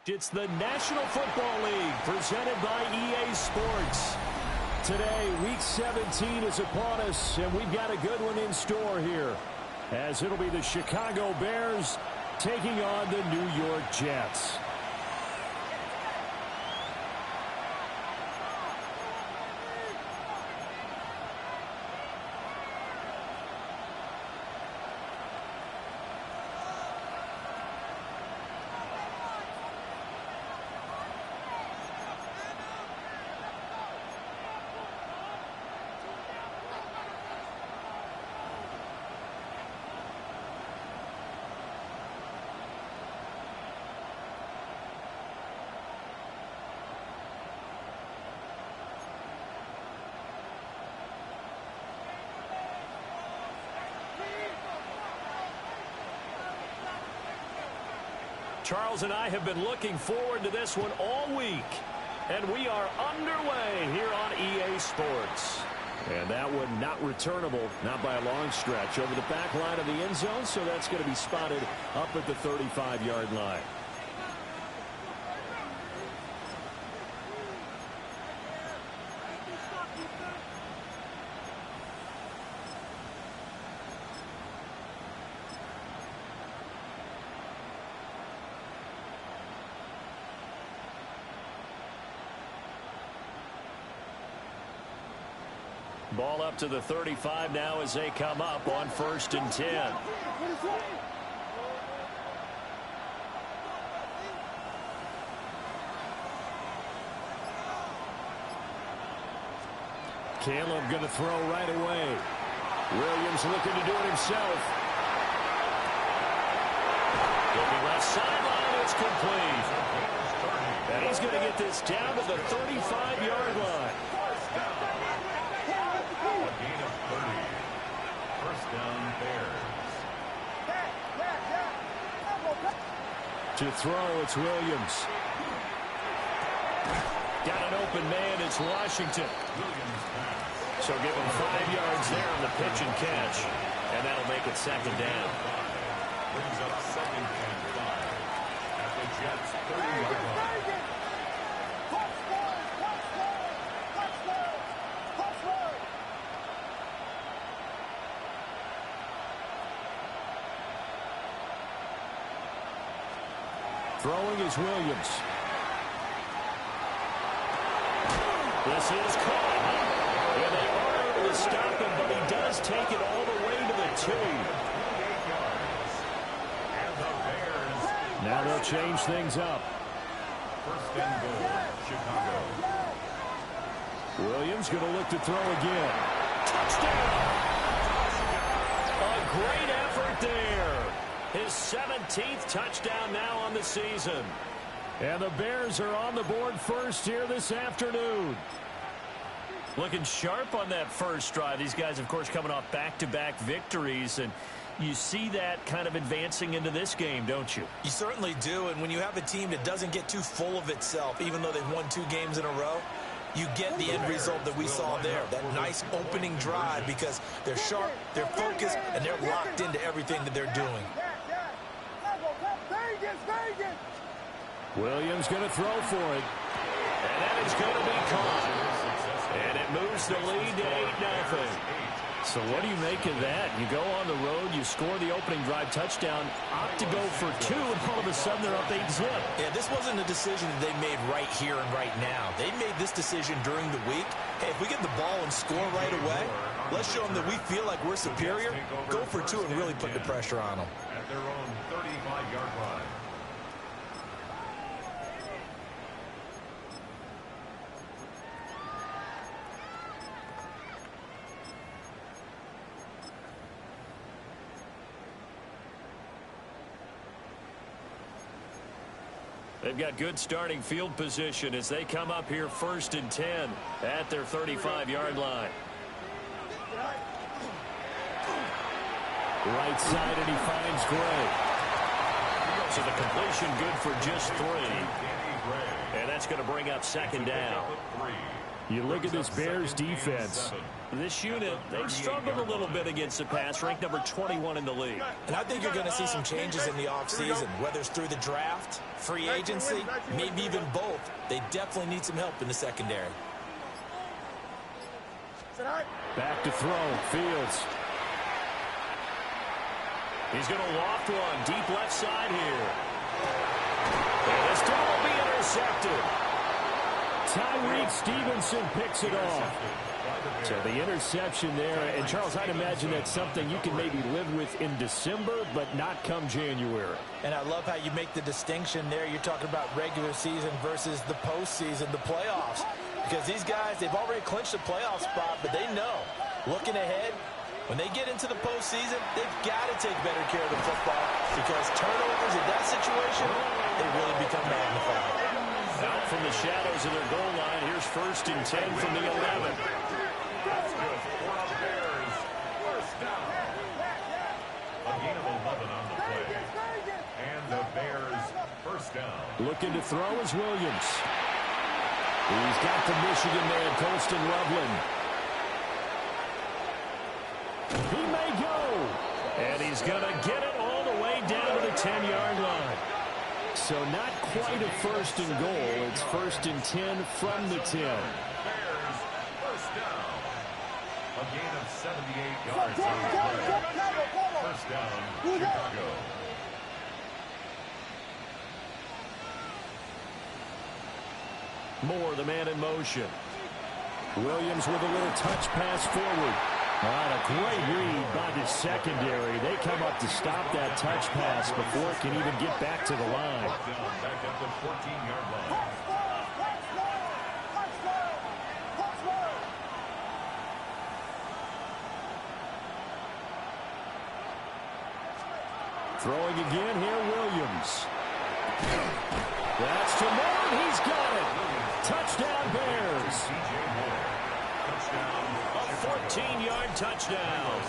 It's the National Football League presented by EA Sports. Today, Week 17 is upon us, and we've got a good one in store here, as it'll be the Chicago Bears taking on the New York Jets. Charles and I have been looking forward to this one all week, and we are underway here on EA Sports. And that one not returnable, not by a long stretch, over the back line of the end zone, so that's going to be spotted up at the 35-yard line. Ball up to the 35 now as they come up on 1st and 10. Caleb going to throw right away. Williams looking to do it himself. Looking left sideline, it's complete. And he's going to get this down to the 35-yard line. To throw, it's Williams. Got an open man, it's Washington. So give him 5 yards there on the pitch and catch. And that'll make it 2nd down. Brings up 2nd and 5 at the Jets' 30-yard line. Throwing is Williams. This is caught. And they are able to stop him, but he does take it all the way to the 2. Now they'll change things up. 1st and goal, Chicago. Williams going to look to throw again. Touchdown! A great effort there. His 17th touchdown now on the season. And the Bears are on the board first here this afternoon. Looking sharp on that first drive. These guys, of course, coming off back-to-back victories. And you see that kind of advancing into this game, don't you? You certainly do. And when you have a team that doesn't get too full of itself, even though they've won 2 games in a row, you get the end result that we saw there. That nice opening drive because they're sharp, they're focused, and they're locked into everything that they're doing. Williams going to throw for it. And that is going to be caught. And it moves the lead to 8-0. So what do you make of that? You go on the road, you score the opening drive touchdown, opt to go for 2, and all of a sudden they're up 8-zip. Yeah, this wasn't a decision that they made right here and right now. They made this decision during the week. Hey, if we get the ball and score right away, let's show them that we feel like we're superior. Go for 2 and really put the pressure on them. At their own 35-yard line. They've got good starting field position as they come up here 1st and 10 at their 35-yard line. Right side, and he finds Gray. So the completion good for just 3. And that's going to bring up 2nd down. You look at this Bears defense. This unit, they've struggled a little bit against the pass, ranked number 21 in the league. And I think you're going to see some changes in the offseason, whether it's through the draft, free agency, maybe even both. They definitely need some help in the secondary. Back to throw. Fields. He's going to loft one deep left side here. And this ball will be intercepted. Tyreek Stevenson picks it off. So the interception there. And, Charles, I'd imagine that's something you can maybe live with in December, but not come January. And I love how you make the distinction there. You're talking about regular season versus the postseason, the playoffs. Because these guys, they've already clinched the playoff spot, but they know, looking ahead, when they get into the postseason, they've got to take better care of the football because turnovers in that situation, they really become magnified. Out from the shadows of their goal line, here's 1st and 10 from the 11. That's good for the Bears. First down. A gain of 11 on the play. And the Bears first down. Looking to throw is Williams. He's got the Michigan man, Colston Loveland. He may go. And he's going to get it all the way down to the 10-yard line. So not quite a 1st and goal. It's 1st and 10 from the 10. Bears first down. A gain of 78 yards on the play. First down, Chicago. Moore, the man in motion. Williams with a little touch pass forward. A great read by the secondary. They come up to stop that touch pass before it can even get back to the line. Back at the 14-yard line. Throwing again here, Williams. That's to Moore. He's got it. Touchdown, Bears. A 14-yard touchdown.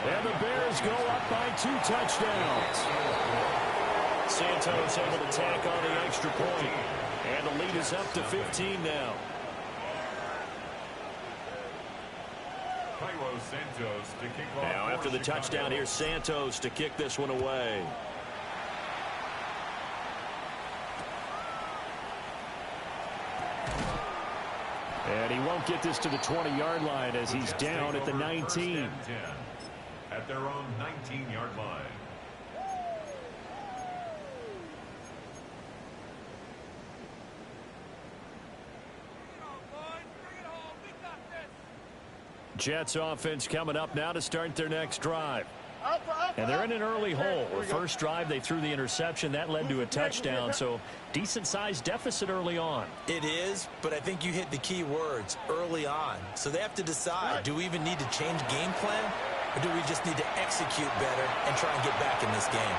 And the Bears go up by 2 touchdowns. Santos able to tack on the extra point. And the lead is up to 15 now. Now after the touchdown, here's Santos to kick this one away. And he won't get this to the 20-yard line as he's down at the 19. At their own 19-yard line. Jets offense coming up now to start their next drive. And they're in an early hole. The first drive, they threw the interception. That led to a touchdown, so decent-sized deficit early on. It is, but I think you hit the key words, early on. So they have to decide, do we even need to change game plan, or do we just need to execute better and try and get back in this game?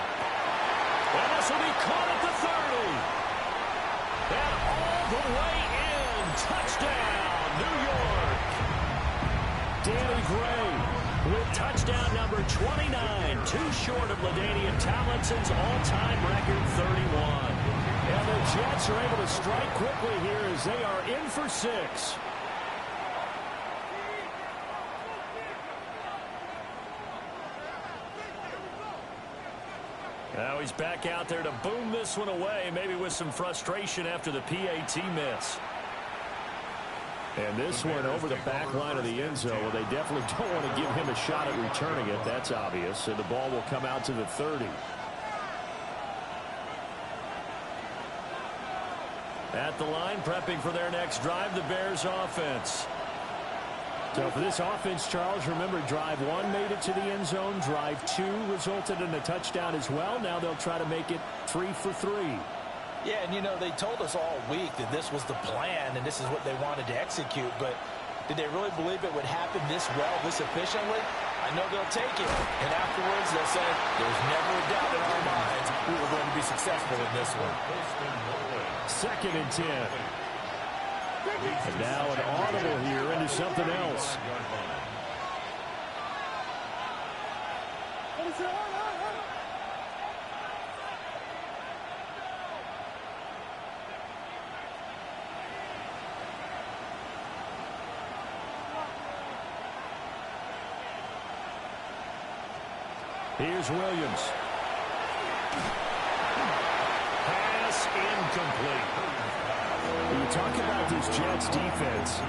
And this will be caught at the 30. And all the way in. Touchdown, New York. Danny Gray with touchdown number 29, too short of LaDainian Tomlinson's all-time record 31. And the Jets are able to strike quickly here as they are in for 6. Now he's back out there to boom this one away, maybe with some frustration after the PAT miss. And this one over the back line of the end zone. Well, they definitely don't want to give him a shot at returning it. That's obvious. So the ball will come out to the 30. At the line, prepping for their next drive, the Bears offense. So for this offense, Charles, remember, drive 1 made it to the end zone. Drive 2 resulted in a touchdown as well. Now they'll try to make it 3 for 3. Yeah, and, you know, they told us all week that this was the plan and this is what they wanted to execute, but did they really believe it would happen this well, this efficiently? I know they'll take it, and afterwards they'll say, there's never a doubt in our minds we were going to be successful in this one. 2nd and 10. And now an audible here into something else. Here's Williams. Pass incomplete. You talk about this Jets defense.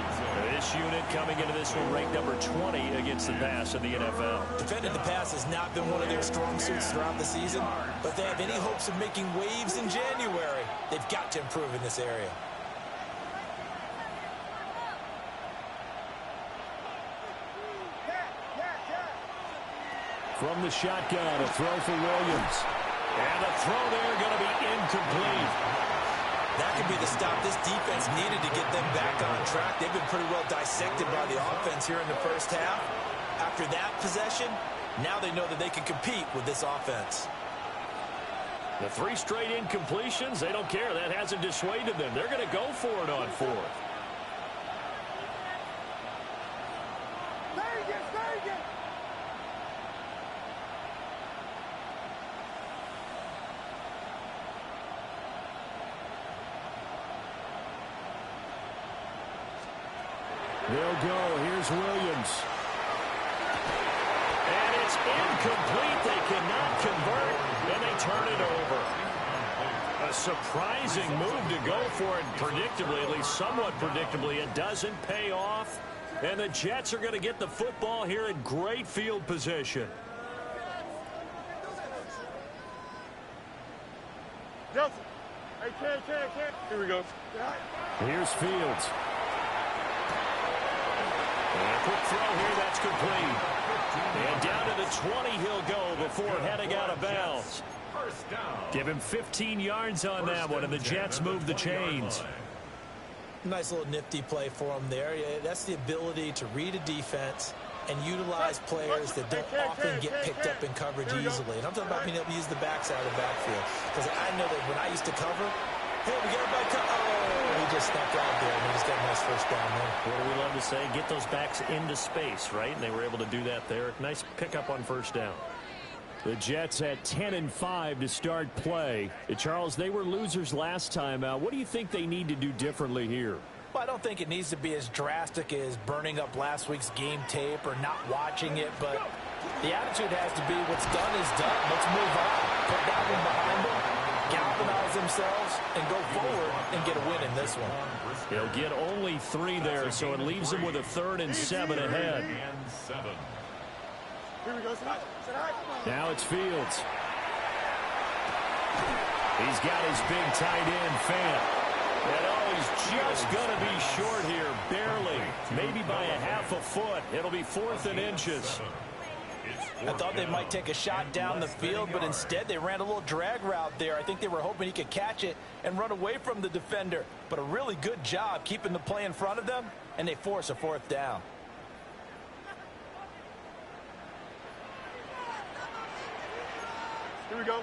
This unit coming into this one ranked number 20 against the pass in the NFL. Defending the pass has not been one of their strong suits throughout the season, but they have any hopes of making waves in January. They've got to improve in this area. From the shotgun, a throw for Williams. And the throw there going to be incomplete. That could be the stop this defense needed to get them back on track. They've been pretty well dissected by the offense here in the first half. After that possession, now they know that they can compete with this offense. The 3 straight incompletions, they don't care. That hasn't dissuaded them. They're going to go for it on 4th. They'll go. Here's Williams. And it's incomplete. They cannot convert, and they turn it over. A surprising move to go for it predictably, at least somewhat predictably. It doesn't pay off, and the Jets are going to get the football here in great field position. Delta. Hey, can. Here we go. Here's Fields. And a quick throw here, that's complete. And down to the 20 he'll go before heading out of bounds. Give him 15 yards on that one, and the Jets move the chains. Nice little nifty play for him there. Yeah, that's the ability to read a defense and utilize players that don't often get picked up in coverage easily. And I'm talking about being able to use the backside of the backfield. Because I know that when I used to cover, hey, we got everybody cut. Oh, he just snuck out there, and he just got a nice first down there. What do we love to say? Get those backs into space, right? And they were able to do that there. Nice pickup on first down. The Jets at 10-5 to start play. Charles, they were losers last time out. What do you think they need to do differently here? Well, I don't think it needs to be as drastic as burning up last week's game tape or not watching it, but the attitude has to be what's done is done. Let's move on. Put that one behind them, galvanize themselves, and go forward and get a win in this one. He'll get only 3 there, so it leaves him with a 3rd and 7 ahead. Here we go. Now it's Fields. He's got his big tight end, Fant. And oh, he's just going to be short here, barely. Maybe by a half a foot. It'll be 4th and inches. I thought they might take a shot down the field, but instead they ran a little drag route there. I think they were hoping he could catch it and run away from the defender. But a really good job keeping the play in front of them, and they force a 4th down. Here we go.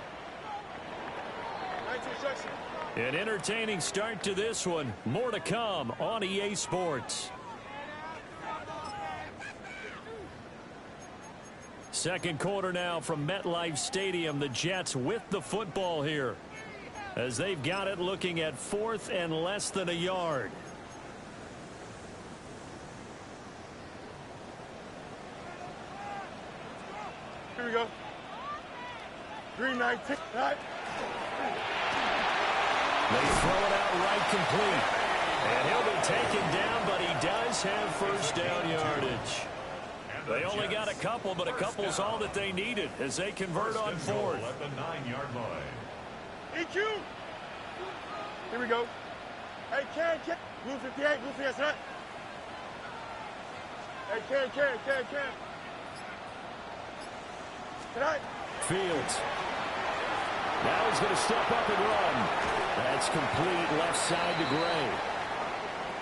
19 instruction. An entertaining start to this one. More to come on EA Sports. Second quarter now from MetLife Stadium. The Jets with the football here as they've got it looking at 4th and less than a yard. Here we go. 3-19. Right. They throw it out right complete. And he'll be taken down, but he does have first down yardage. They only got a couple, but a couple's all that they needed as they convert on 4th. At the 9-yard line. EQ. Here we go. Hey, can. Blue 58, blue 58, set. Hey, can. Tonight. Fields. Now he's going to step up and run. That's complete left side to Gray.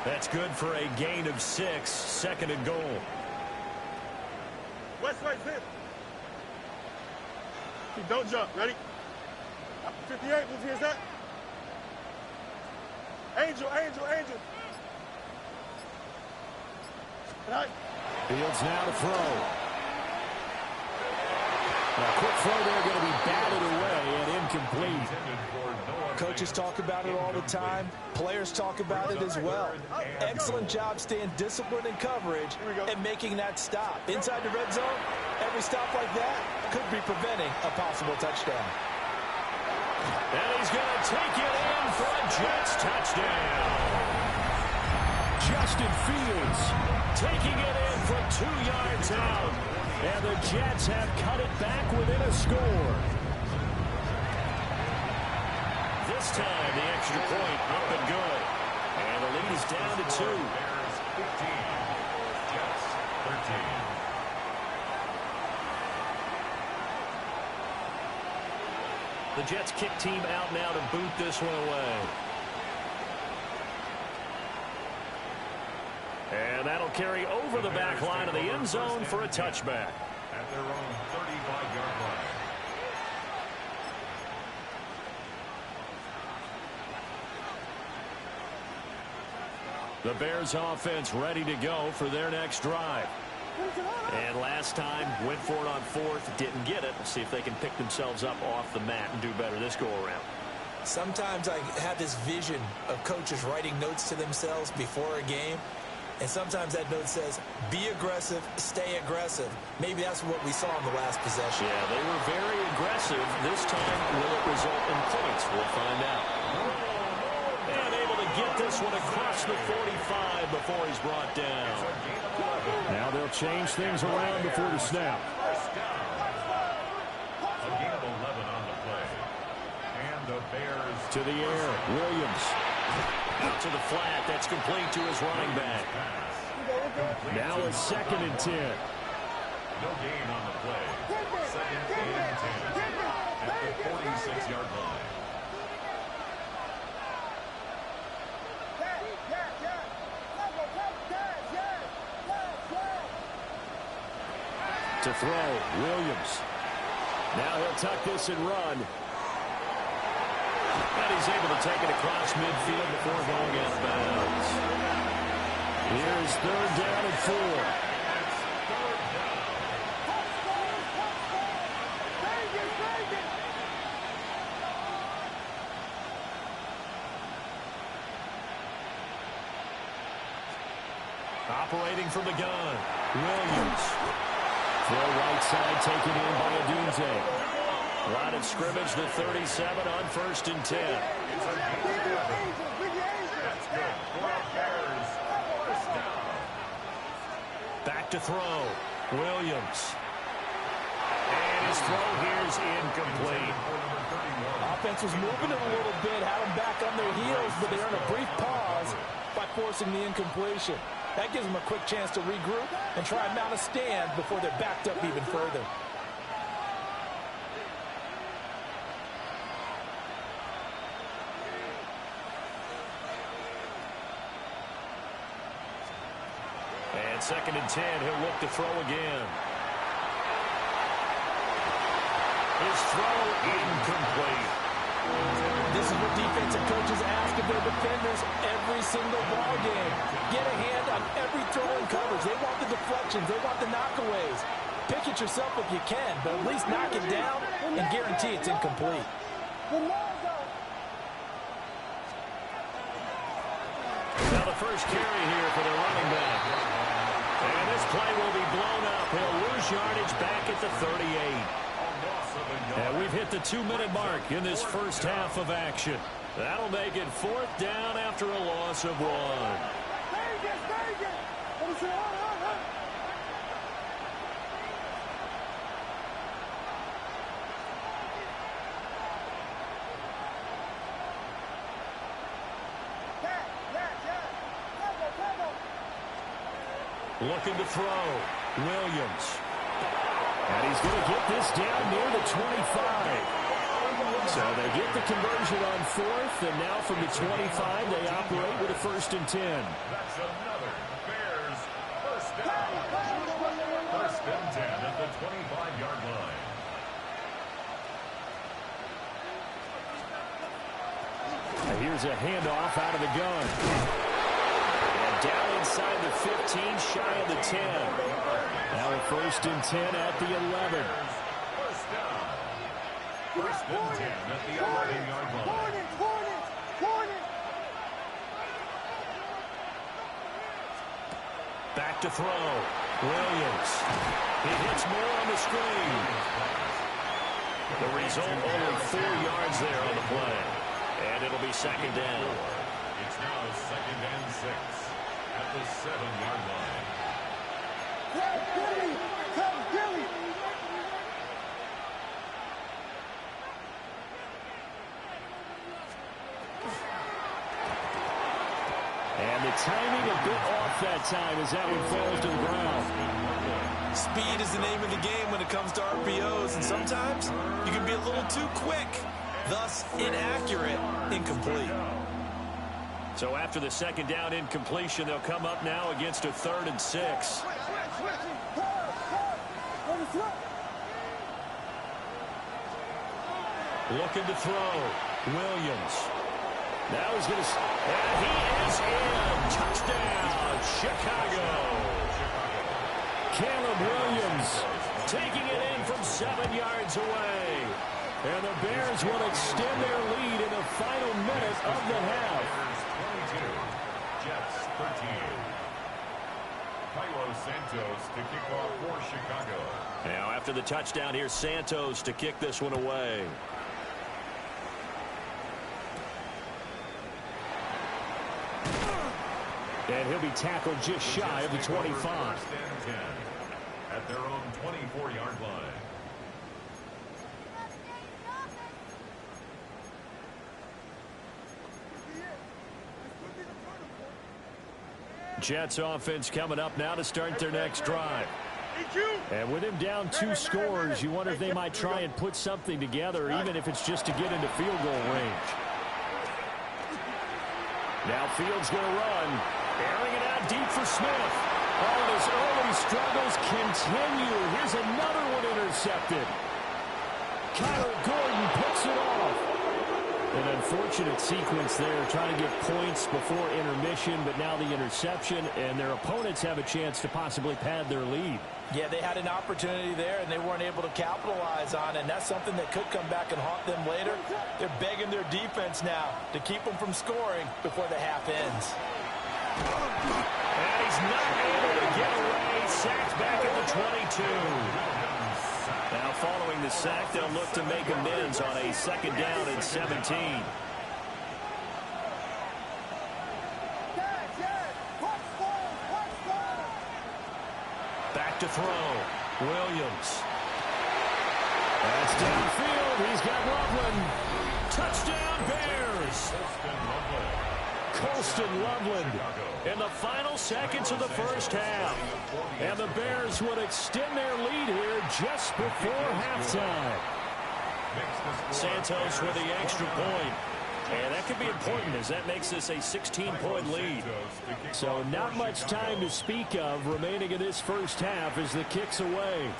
That's good for a gain of 6, 2nd and goal. West right, zip. Don't jump. Ready? 58, blue 58, set. Angel. Tonight. Fields now to throw. A quick throw there going to be batted away and incomplete. Coaches talk about it all the time. Players talk about it as well. Excellent job staying disciplined in coverage and making that stop. Inside the red zone, every stop like that, could be preventing a possible touchdown. And he's going to take it in for a Jets touchdown. Justin Fields taking it in from 2 yards out. And the Jets have cut it back within a score. This time, the extra point up and good. And the lead is down to 2. Bears 15, Jets 13. The Jets kick team out now to boot this one away. And that'll carry over the back line of the end zone for a touchback. At their own 35-yard line. The Bears offense ready to go for their next drive. And last time, went for it on 4th, didn't get it. We'll see if they can pick themselves up off the mat and do better this go-around. Sometimes I have this vision of coaches writing notes to themselves before a game. And sometimes that note says, be aggressive, stay aggressive. Maybe that's what we saw in the last possession. Yeah, they were very aggressive. This time, will it result in points? We'll find out. And able to get this one across the 45 before he's brought down. Now they'll change things around before the snap. A gain of 11 on the play. And the Bears to the air, Williams. Out to the flat, that's complete to his running back. Now a 2nd and 10. No gain on the play. 2nd and 10 at the 46-yard line. To throw, Williams. Now he'll tuck this and run. And he's able to take it across midfield before going out of bounds. Here's 3rd down and 4. Operating from the gun, Williams. Throw right side taken in by Adunze. Line of scrimmage, the 37 on 1st and 10. Back to throw, Williams. And his throw here's incomplete. Offense was moving it a little bit, had them back on their heels, but they're in a brief pause by forcing the incompletion. That gives them a quick chance to regroup and try and mount a stand before they're backed up even further. And 2nd and 10, he'll look to throw again. His throw incomplete. This is what defensive coaches ask of their defenders every single ball game. Get a hand on every throw in coverage. They want the deflections. They want the knockaways. Pick it yourself if you can, but at least knock it down and guarantee it's incomplete. Now the first carry here for the running back. And this play will be blown up. He'll lose yardage back at the 38. And we've hit the 2-minute mark in this first half of action. That'll make it 4th down after a loss of 1. Looking to throw, Williams. And he's going to get this down near the 25. So they get the conversion on 4th, and now from the 25, they operate with a 1st and 10. That's another Bears first down. 1st and 10 at the 25-yard line. And here's a handoff out of the gun. And down inside the 15, shy of the 10. Now a 1st and 10 at the 11. First down. 1st and 10 at the 11-yard line. Back to throw. Williams. He hits more on the screen. The result, only 4 yards there on the play. And it'll be second down. It's now second and 6 at the 7-yard line. And the timing a bit off that time as that one falls to the ground. Speed is the name of the game when it comes to RPOs, and sometimes you can be a little too quick, thus inaccurate, incomplete. So after the second down incompletion, they'll come up now against a 3rd and 6. Looking to throw. Williams. Now he's going to... And he is in. Touchdown, Chicago. Caleb Williams taking it in from 7 yards away. And the Bears will extend their lead in the final minute of the half. 22, Jets 13. Cairo Santos to kick off for Chicago. Now after the touchdown, here's Santos to kick this one away. And he'll be tackled just shy of the 25. First and 10 at their own 24-yard line. Jets offense coming up now to start their next drive. And with him down 2 scores, you wonder if they might try and put something together, even if it's just to get into field goal range. Now Fields going to run. Airing it out deep for Smith. Oh, his early struggles continue. Here's another one intercepted. Kyler Gordon picks it off. An unfortunate sequence there, trying to get points before intermission, but now the interception, and their opponents have a chance to possibly pad their lead. Yeah, they had an opportunity there, and they weren't able to capitalize on it, and that's something that could come back and haunt them later. They're begging their defense now to keep them from scoring before the half ends. And he's not able to get away. Sacked back at the 22. Now following the sack, they'll look to make amends on a second down and 17. Back to throw. Williams. That's downfield. He's got Loveland. Touchdown Bears. Colston Loveland in the final seconds of the first half. And the Bears would extend their lead here just before halftime. Santos with the extra point. And that could be important as that makes this a 16-point lead. So not much time to speak of remaining in this first half as the kick's away.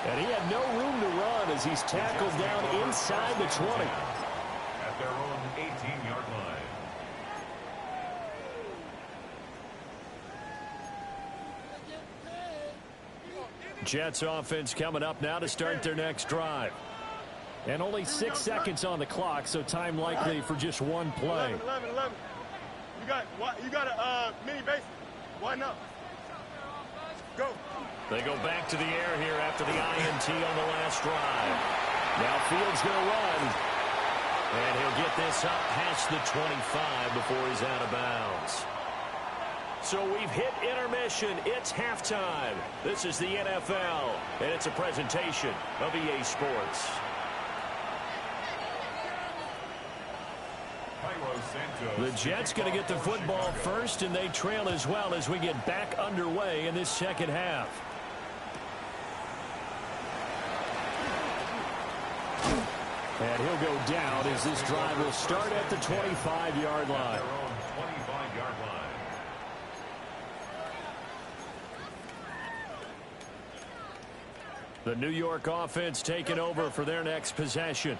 And he had no room to run as he's tackled down inside the 20. At their own 18-yard line. Jets offense coming up now to start their next drive. And only 6 seconds on the clock, so time likely for just one play. 11. You got a mini base. Why not? Go. They go back to the air here after the INT on the last drive. Now Fields going to run. And he'll get this up past the 25 before he's out of bounds. So we've hit intermission. It's halftime. This is the NFL, and it's a presentation of EA Sports. The Jets going to get the football first, and they trail as well as we get back underway in this second half. And he'll go down as this drive will start at the 25-yard line. The New York offense taking over for their next possession.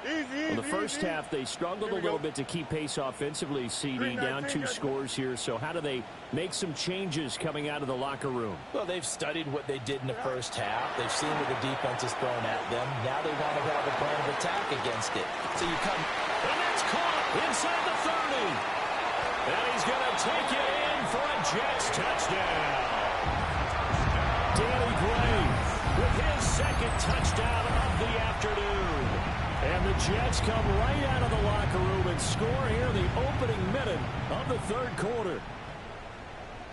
Well, the first half, they struggled a little bit to keep pace offensively, CD, down 2 scores here. So how do they make some changes coming out of the locker room? Well, they've studied what they did in the first half. They've seen what the defense has thrown at them. Now they want to have a plan of attack against it. So you come... And that's caught inside the 30. And he's going to take it in for a Jets touchdown. his second touchdown of the afternoon. And the Jets come right out of the locker room and score here in the opening minute of the third quarter.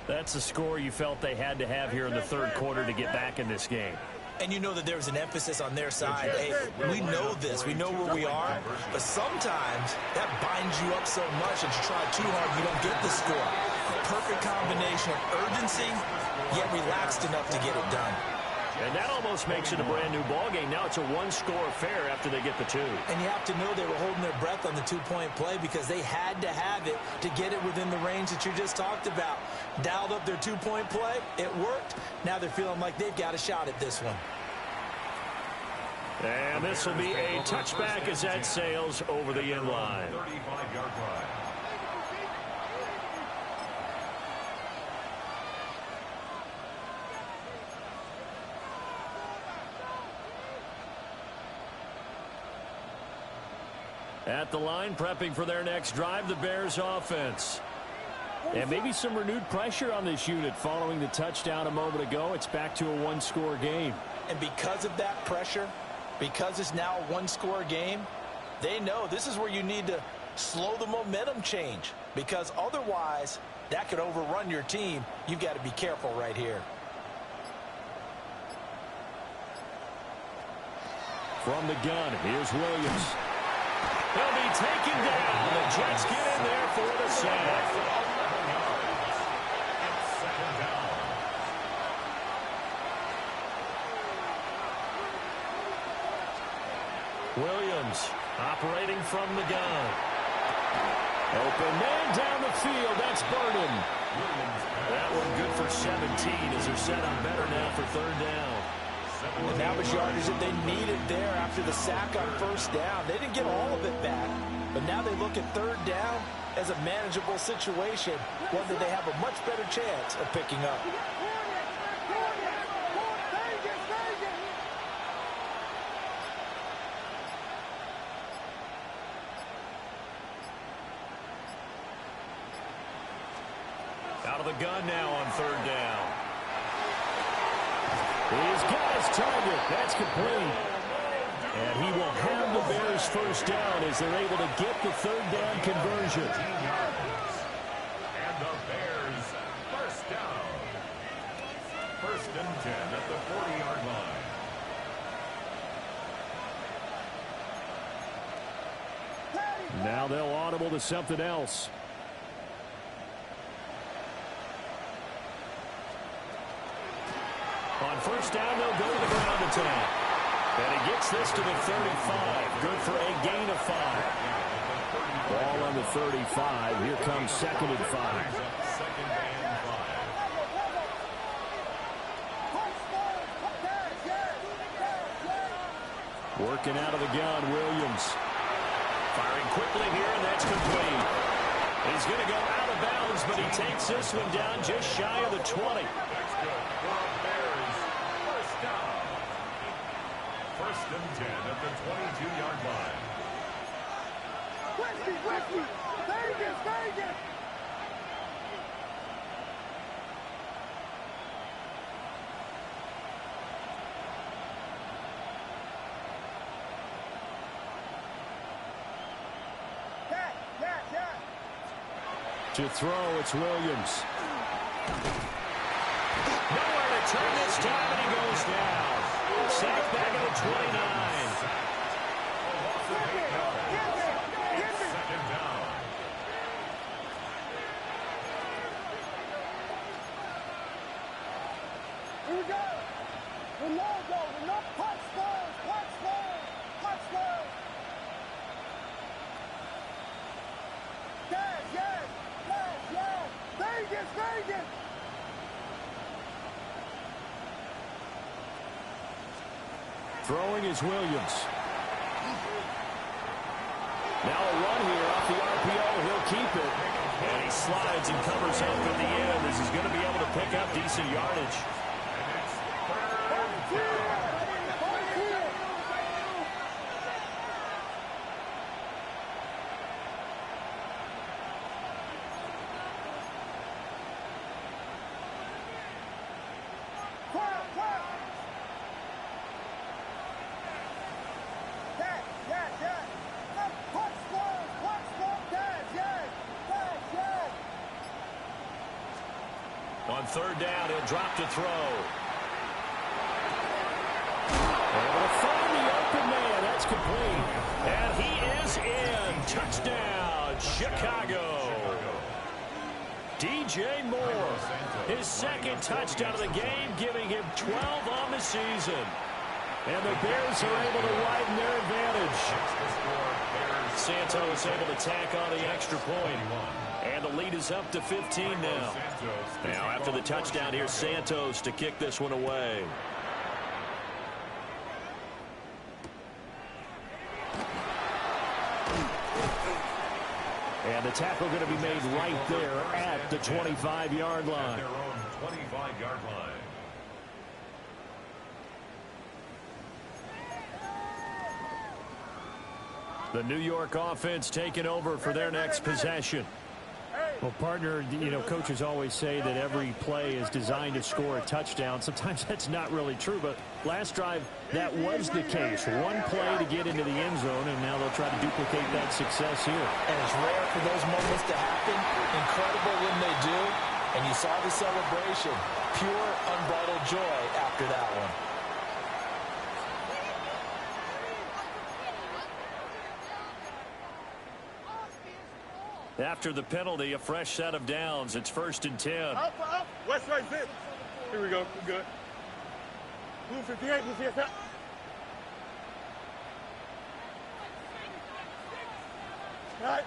That's a score you felt they had to have here in the third quarter to get back in this game. And you know that there's an emphasis on their side. Hey, we know this. We know where we are. But sometimes that binds you up so much that you try too hard, you don't get the score. Perfect combination of urgency, yet relaxed enough to get it done. And that almost makes it a brand-new ballgame. Now it's a one-score affair after they get the two. And you have to know they were holding their breath on the two-point play because they had to have it to get it within the range that you just talked about. Dialed up their two-point play. It worked. Now they're feeling like they've got a shot at this one. And this will be a touchback as that sails over the end line. 35-yard line. At the line, prepping for their next drive, the Bears offense. And maybe some renewed pressure on this unit following the touchdown a moment ago. It's back to a one-score game. And because of that pressure, because it's now a one-score game, they know this is where you need to slow the momentum change. Because otherwise, that could overrun your team. You've got to be careful right here. From the gun, here's Williams. He'll be taken down. The Jets get in there for the sack. Williams operating from the gun. Open man down the field. That's Burden. That one good for 17 as they're set up better now for third down. And that was yardage that they needed there after the sack on first down. They didn't get all of it back, but now they look at third down as a manageable situation, one that they have a much better chance of picking up. Out of the gun now on third down. He's got his target. That's complete. And he will have the Bears first down as they're able to get the third down conversion. And the Bears first down. First and 10 at the 40-yard line. Now they'll audible to something else. On first down, they'll go to the ground attack. And he gets this to the 35. Good for a gain of 5. Ball on the 35. Here comes second and 5. Working out of the gun, Williams. Firing quickly here, and that's complete. He's going to go out of bounds, but he takes this one down just shy of the 20. First and 10 at the 22-yard line. Vegas! To throw, it's Williams. Nowhere to turn this time, and he goes down. Sacked back at the 29. Second down. Here we go. The logo, the no punch throws, punch throws, punch throws. Yes. Vegas. Throwing is Williams. Now a run here off the RPO. He'll keep it. And he slides and covers up at the end as he's going to be able to pick up decent yardage. third down, he'll drop to throw. Able to find the open man. That's complete. And he is in. Touchdown, Chicago. DJ Moore, his second touchdown of the game, giving him 12 on the season. And the Bears are able to widen their advantage. Santos able to tack on the extra point. And the lead is up to 15 now. Now after the touchdown, here's Santos to kick this one away. And the tackle going to be made right there at the 25-yard line. Their own 25-yard line. The New York offense taking over for their next possession. Well, partner, you know, coaches always say that every play is designed to score a touchdown. Sometimes that's not really true, but last drive, that was the case. One play to get into the end zone, and now they'll try to duplicate that success here. And it's rare for those moments to happen. Incredible when they do. And you saw the celebration. Pure, unbridled joy after that one. After the penalty, a fresh set of downs. It's 1st and 10. Up. West right zip. Here we go. We're good. Move 58. Move 58. Right.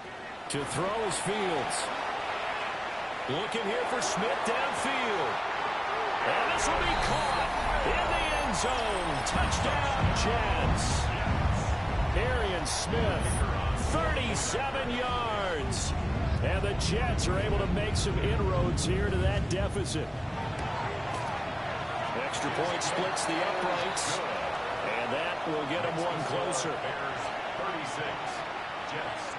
To throw is Fields. Looking here for Smith downfield. And this will be caught in the end zone. Touchdown, Jets. Arian Smith, 37 yards. And the Jets are able to make some inroads here to that deficit. Extra point splits the uprights. And that will get them one closer. Bears 36, Jets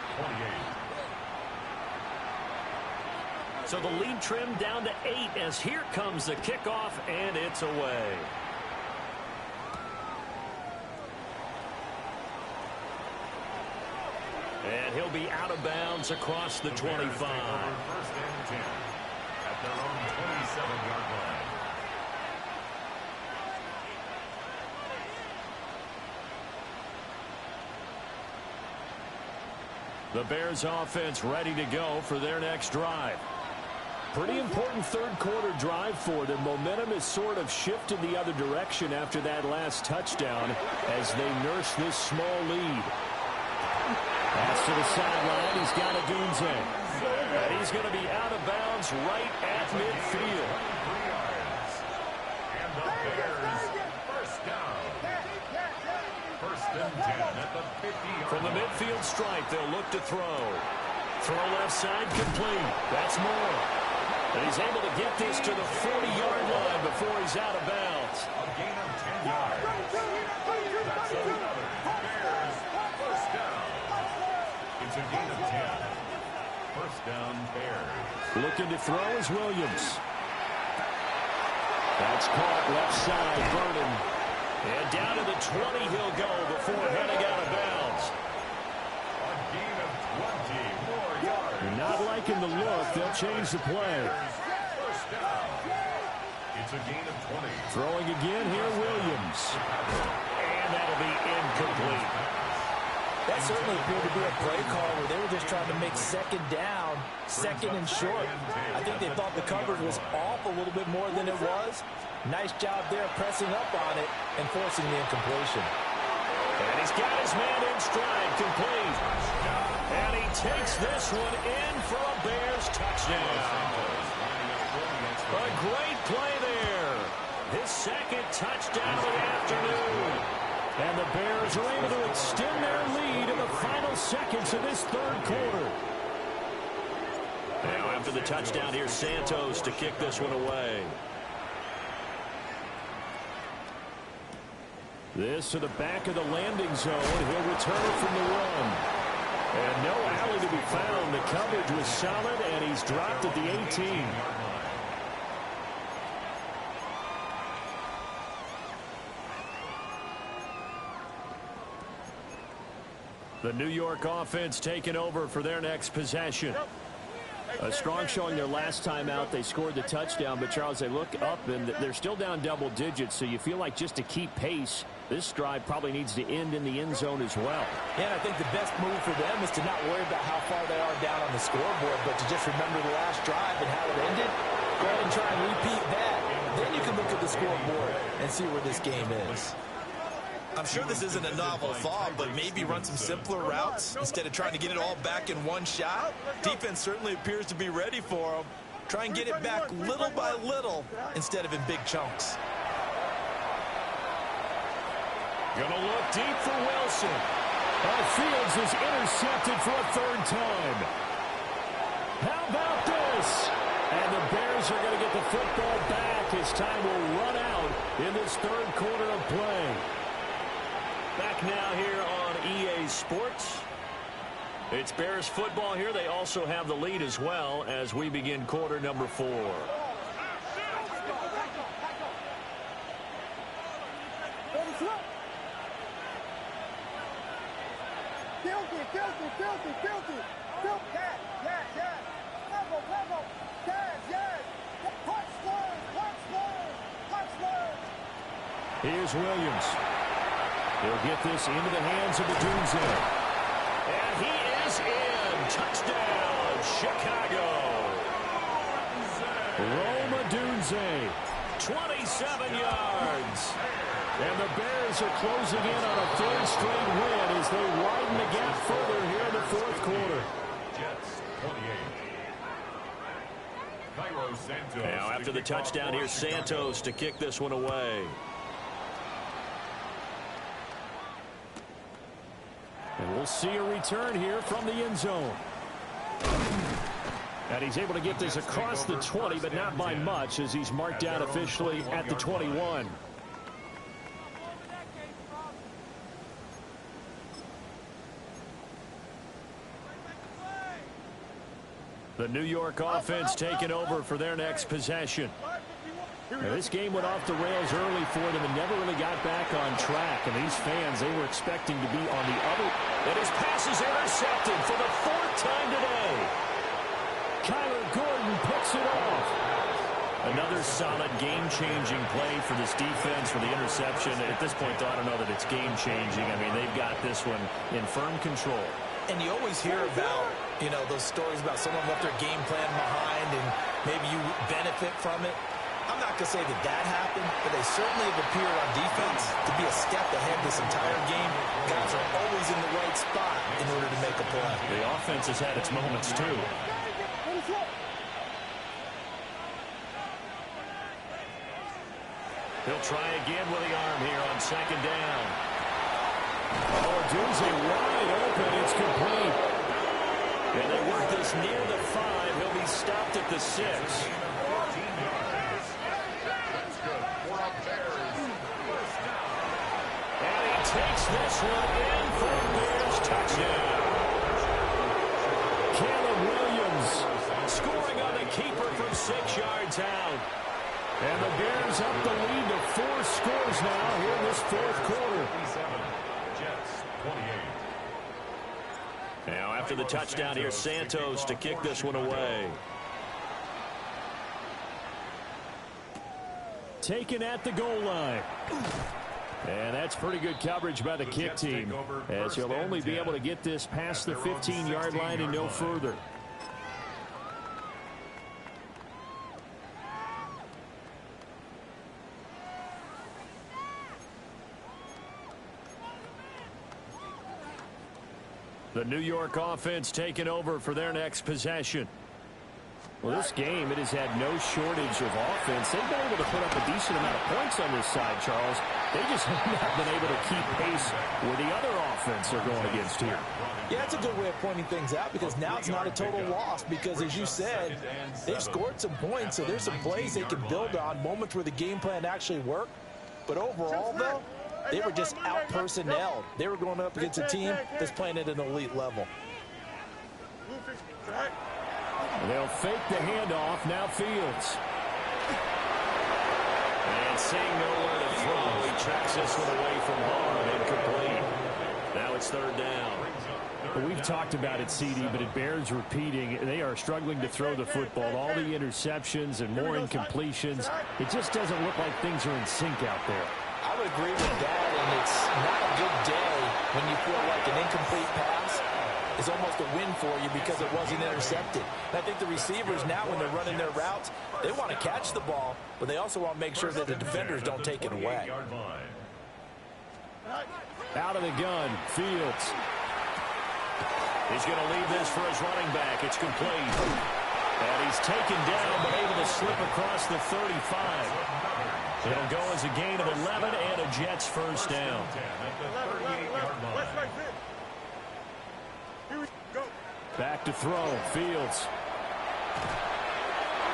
28. So the lead trimmed down to 8 as here comes the kickoff, and it's away. And he'll be out of bounds across the 25. 1st and 10 at their own 27-yard line. The Bears offense ready to go for their next drive. Pretty important third quarter drive for them. Momentum has sort of shifted the other direction after that last touchdown as they nurse this small lead. Pass to the sideline. He's got Agunze. And he's going to be out of bounds right at midfield. And the Bears, first down. 1st and 10 at the 50-yard From the midfield stripe, they'll look to throw. Throw left side complete. That's Moore. And he's able to get this to the 40-yard line before he's out of bounds. A gain of 10 yards. That's another Bears first down. It's a gain of 10. First down, Bears. Looking to throw is Williams. That's caught left side, Vernon. And down to the 20 he'll go before heading out of bounds. A gain of 20 more yards. Not liking the look. They'll change the play. First down. It's a gain of 20. Throwing again here, Williams. And that'll be incomplete. That certainly appeared to be a play call where they were just trying to make second down, second and short. I think they thought the coverage was off a little bit more than it was. Nice job there pressing up on it and forcing the incompletion. And he's got his man in stride, complete. And he takes this one in for a Bears touchdown. A great play there. His second touchdown of the afternoon. And the Bears are able to extend their lead in the final seconds of this third quarter. Now after the touchdown, here's Santos to kick this one away. This to the back of the landing zone. He'll return from the run. And no alley to be found. The coverage was solid, and he's dropped at the 18. The New York offense taking over for their next possession. A strong showing their last time out. They scored the touchdown, but, Charles, they look up, and they're still down double digits, so you feel like just to keep pace, this drive probably needs to end in the end zone as well. Yeah, and I think the best move for them is to not worry about how far they are down on the scoreboard, but to just remember the last drive and how it ended. Go ahead and try and repeat that. Then you can look at the scoreboard and see where this game is. I'm sure this isn't a novel thought, but maybe run some simpler routes instead of trying to get it all back in one shot. Defense certainly appears to be ready for them. Try and get it back little by little instead of in big chunks. Gonna look deep for Wilson. Fields is intercepted for a third time. How about this? And the Bears are going to get the football back as time will run out in this third quarter of play. Back now here on EA Sports. It's Bears football here. They also have the lead as well as we begin quarter number 4. Here's Williams. He'll get this into the hands of Madden. And he is in. Touchdown, Chicago. Roma Dunze. 27 yards. And the Bears are closing in on a third straight win as they widen the gap further here in the fourth quarter. Jets 28. Cairo Santos. Now after the touchdown, here's Santos to kick this one away. And we'll see a return here from the end zone. And he's able to get this across the 20, but not by much as he's marked down officially at the 21. The New York offense taking over for their next possession. Now, this game went off the rails early for them and never really got back on track. And these fans, they were expecting to be on the other. And his pass is intercepted for the 4th time today. Kyler Gordon picks it off. Another solid game-changing play for this defense for the interception. At this point, though, I don't know that it's game-changing. I mean, they've got this one in firm control. And you always hear about, those stories about someone left their game plan behind and maybe you benefit from it. I'm not going to say that happened, but they certainly have appeared on defense to be a step ahead this entire game. Guys are always in the right spot in order to make a play. The offense has had its moments, too. He'll try again with the arm here on second down. Dunze wide open. It's complete. And they work this near the 5. He'll be stopped at the 6. And he takes this one in for a Bears touchdown. Caleb Williams scoring on the keeper from 6 yards out. And the Bears up the lead to 4 scores now here in this fourth quarter. Jets 28. Now after the touchdown, here's Santos to kick this one away. Taken at the goal line. And that's pretty good coverage by the kick team, as he'll only be able to get this past the 15-yard line and no further. The New York offense taking over for their next possession. Well, this game, it has had no shortage of offense. They've been able to put up a decent amount of points on this side, Charles. They just have not been able to keep pace where the other offense are going against here. Yeah, it's a good way of pointing things out because now it's not a total loss because, as you said, they've scored some points, so there's some plays they can build on, moments where the game plan actually worked. But overall, though, they were just out-personnelled. They were going up against a team that's playing at an elite level. They'll fake the handoff. Now Fields. And seeing nowhere to throw, he tracks this one away from home. Incomplete. Now it's third down. Well, we've talked about it, CD, but it bears repeating. They are struggling to throw the football. All the interceptions and more incompletions. It just doesn't look like things are in sync out there. I would agree with that, and it's not a good day when you feel like an incomplete pass is almost a win for you because it wasn't intercepted. And I think the receivers now, when they're running their routes, they want to catch the ball, but they also want to make sure that the defenders don't take it away. Out of the gun, Fields. He's going to leave this for his running back. It's complete. And he's taken down, but able to slip across the 35. It'll go as a gain of 11 and a Jets first down. Back to throw, Fields.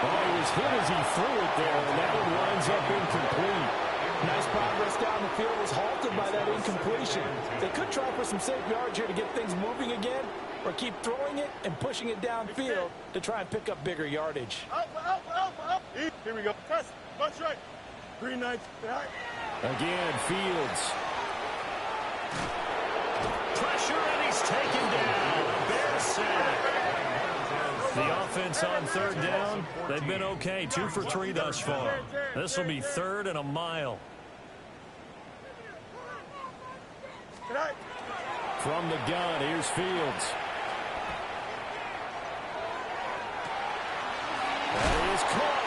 Oh, he was hit as he threw it there, and that one winds up incomplete. Nice progress down the field was halted by that incompletion. They could try for some safe yards here to get things moving again, or keep throwing it and pushing it downfield to try and pick up bigger yardage. Up. Here we go. Press. Bunch right. Green knight. Again, Fields. Pressure, and he's taken down. Bear sack. The offense on third down, they've been okay. 2 for 3 thus far. This will be third and a mile. From the gun, here's Fields. That is caught.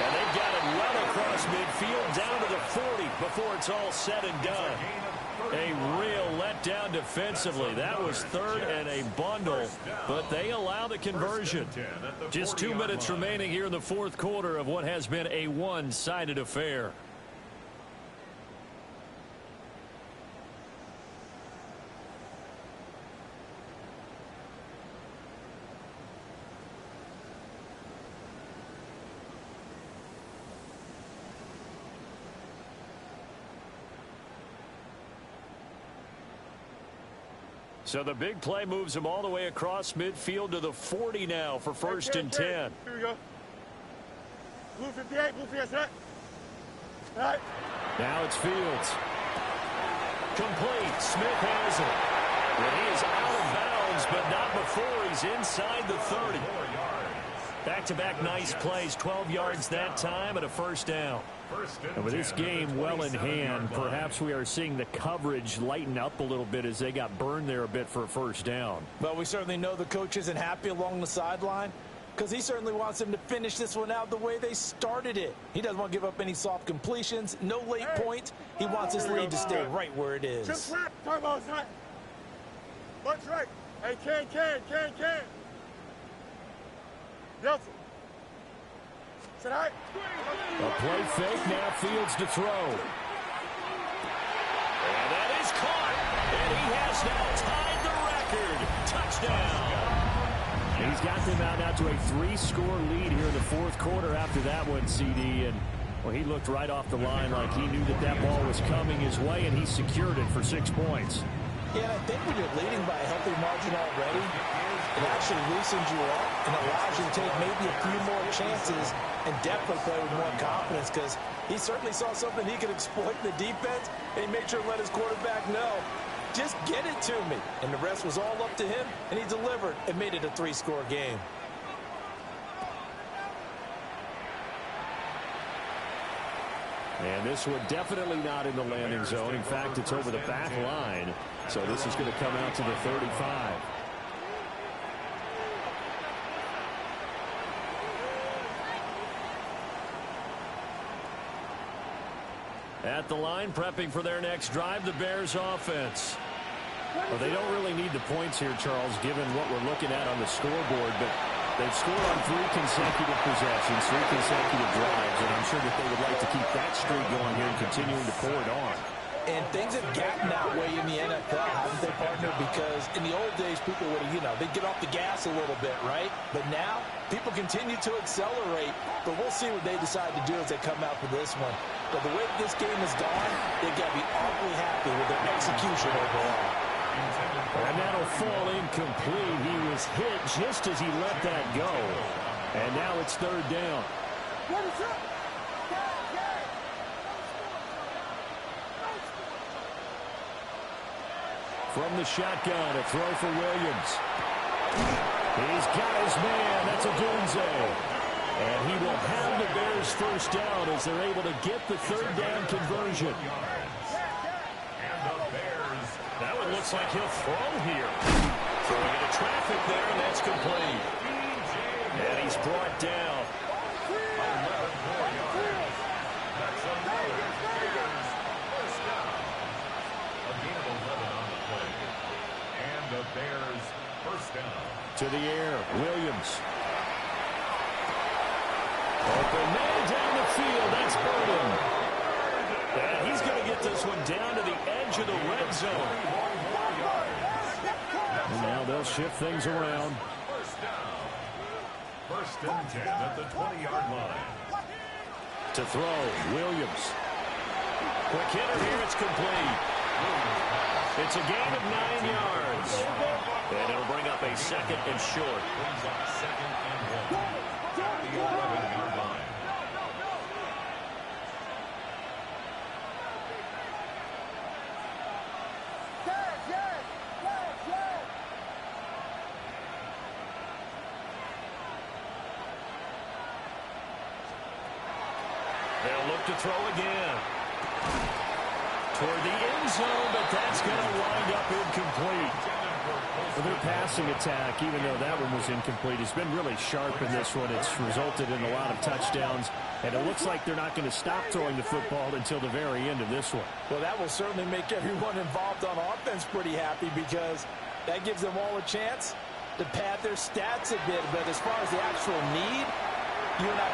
And they've got it well across midfield down to the 40 before it's all said and done. A real letdown defensively. That was third and a bundle, but they allow the conversion. Just 2 minutes remaining here in the fourth quarter of what has been a one-sided affair. So the big play moves them all the way across midfield to the 40 now for first and 10. Here we go. Blue 58, blue 58. All right. Now it's Fields. Complete. Smith has it. And he is out of bounds, but not before he's inside the 30. Back-to-back nice plays. 12 yards that time and a first down. And with this game well in hand, perhaps we are seeing the coverage lighten up a little bit as they got burned there a bit for a first down. But we certainly know the coach isn't happy along the sideline because he certainly wants them to finish this one out the way they started it. He doesn't want to give up any soft completions, no late points. He wants his lead to stay right where it is. Just left. Turbo's hot. Bunch right. Hey, can. Delta. Sit high. A play fake, now Fields to throw. And that is caught. And he has now tied the record. Touchdown. He's got them out now to a 3-score lead here in the fourth quarter after that one, CD. And, well, he looked right off the line like he knew that that ball was coming his way, and he secured it for 6 points. Yeah, and I think when you're leading by a healthy margin already, it actually loosens you up and allows you to take maybe a few more chances and definitely play with more confidence because he certainly saw something he could exploit in the defense, and he made sure to let his quarterback know, just get it to me. And the rest was all up to him, and he delivered and made it a 3-score game. And this one definitely not in the landing zone. In fact, it's over the back line. So this is going to come out to the 35. At the line, prepping for their next drive, the Bears offense. Well, they don't really need the points here, Charles, given what we're looking at on the scoreboard. But they've scored on 3 consecutive possessions, 3 consecutive drives, and I'm sure that they would like to keep that streak going here and continuing to pour it on. And things have gotten that way in the NFL, haven't they, partner? Because in the old days, people would, they'd get off the gas a little bit, right? But now, people continue to accelerate. But we'll see what they decide to do as they come out for this one. But the way this game has gone, they've got to be awfully happy with their execution overall. And that'll fall incomplete. He was hit just as he let that go. And now it's third down. From the shotgun, a throw for Williams. He's got his man. That's a Dunze. And he will have the Bears first down as they're able to get the third down conversion. That one looks like he'll throw here. Throwing into traffic there, and that's complete. And he's brought down. 11 more yards. That's another Bears first down. A gain of 11 on the play. And the Bears first down. To the air, Williams. Open man down the field. That's Burden. And he's going to get this one down to the edge of the red zone. And now they'll shift things around. First down. First and 10 at the 20-yard line. To throw, Williams. Quick hitter here, it's complete. It's a gain of 9 yards. And it'll bring up a second and short. Brings up second and 1 at the 11-yard line. They'll look to throw again. Toward the end zone, but that's going to wind up incomplete. Well, their passing attack, even though that one was incomplete, has been really sharp in this one. It's resulted in a lot of touchdowns, and it looks like they're not going to stop throwing the football until the very end of this one. Well, that will certainly make everyone involved on offense pretty happy because that gives them all a chance to pad their stats a bit. But as far as the actual need, you're not...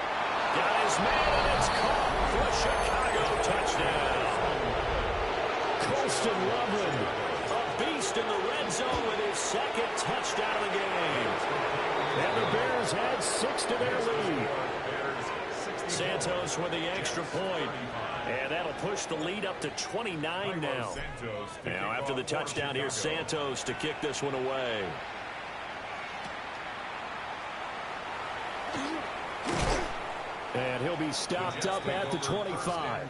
Got his man, and it's caught for a Chicago touchdown. Colston Loveland, a beast in the red zone with his second touchdown of the game. And the Bears add 6 to their lead. Santos with the extra point. And that'll push the lead up to 29 now. Now after the touchdown, here's Santos to kick this one away. And he'll be stopped up at the 25.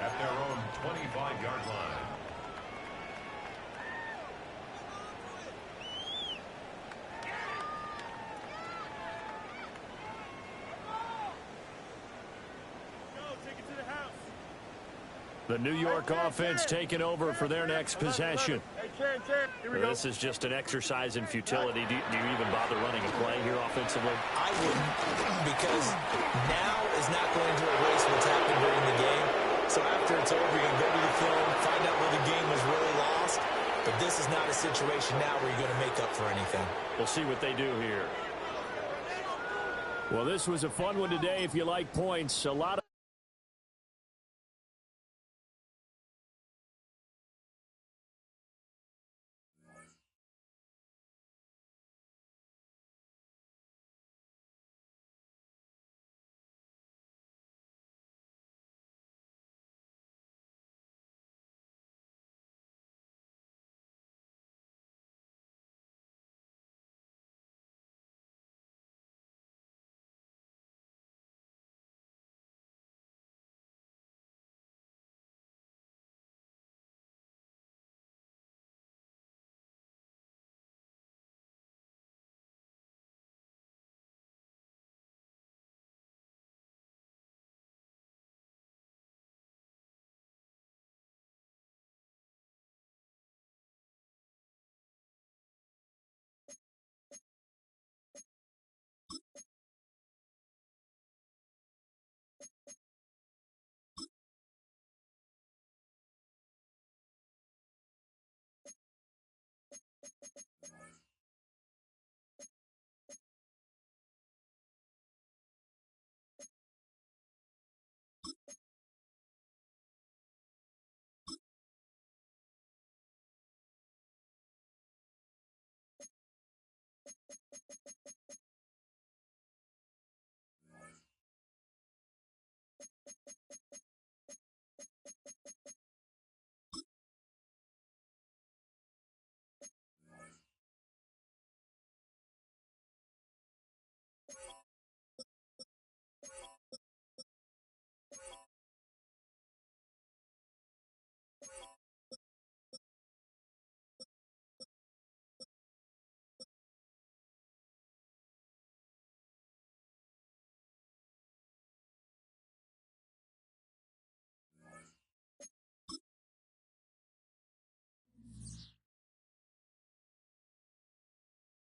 At their own 25-yard line. The New York offense taking over for their next possession. This is just an exercise in futility. Do you even bother running a play here offensively? I wouldn't, because now is not going to erase what's happened during the game. So after it's over, you can go to the film, find out where the game was really lost. But this is not a situation now where you're going to make up for anything. We'll see what they do here. Well, this was a fun one today if you like points. A lot of